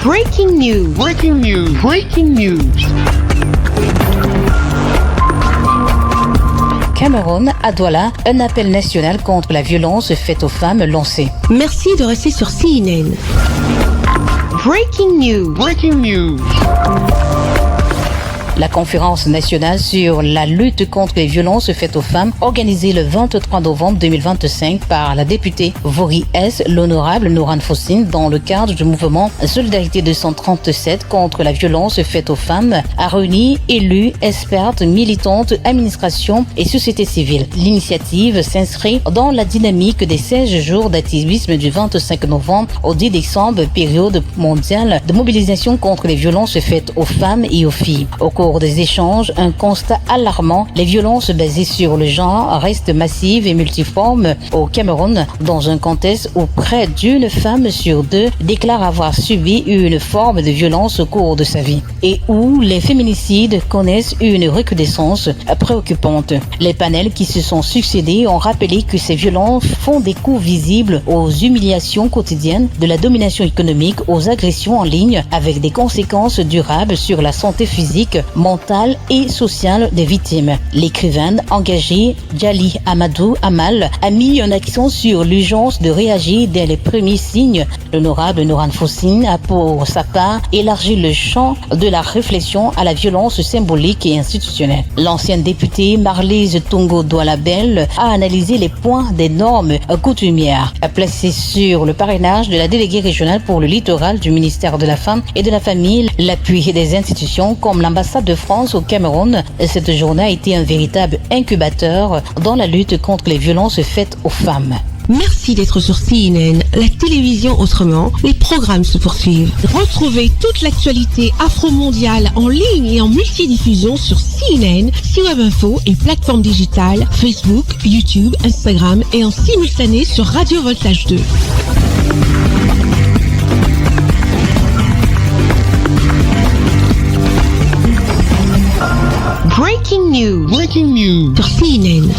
Breaking news. Breaking news. Breaking news. Cameroun, à Douala, un appel national contre la violence faite aux femmes lancé. Merci de rester sur CNN. Breaking news. Breaking news. La conférence nationale sur la lutte contre les violences faites aux femmes, organisée le 23 novembre 2025 par la députée Vori S, l'honorable Nourane Fossine, dans le cadre du mouvement Solidarité 237 contre la violence faite aux femmes, a réuni élus, expertes, militantes, administrations et société civile. L'initiative s'inscrit dans la dynamique des 16 jours d'activisme du 25 novembre au 10 décembre, période mondiale de mobilisation contre les violences faites aux femmes et aux filles. Au cours des échanges, un constat alarmant, les violences basées sur le genre restent massives et multiformes au Cameroun, dans un contexte où près d'une femme sur deux déclare avoir subi une forme de violence au cours de sa vie et où les féminicides connaissent une recrudescence préoccupante. Les panels qui se sont succédés ont rappelé que ces violences font des coups visibles aux humiliations quotidiennes, de la domination économique aux agressions en ligne, avec des conséquences durables sur la santé physique, mentale et sociale des victimes. L'écrivaine engagée Djali Amadou Amal a mis un accent sur l'urgence de réagir dès les premiers signes. L'honorable Nourane Fossine a pour sa part élargi le champ de la réflexion à la violence symbolique et institutionnelle. L'ancienne députée Marlise Tongo Douala-Bel a analysé les points des normes coutumières, a placé sur le parrainage de la déléguée régionale pour le littoral du ministère de la Femme et de la Famille l'appui des institutions comme l'ambassade de France au Cameroun. Cette journée a été un véritable incubateur dans la lutte contre les violences faites aux femmes. Merci d'être sur CNN, la télévision autrement. Les programmes se poursuivent. Retrouvez toute l'actualité afro-mondiale en ligne et en multidiffusion sur CNN, C-Web Info et plateformes digitales, Facebook, YouTube, Instagram et en simultané sur Radio Voltage 2. Breaking news. Breaking news. Sur CNN.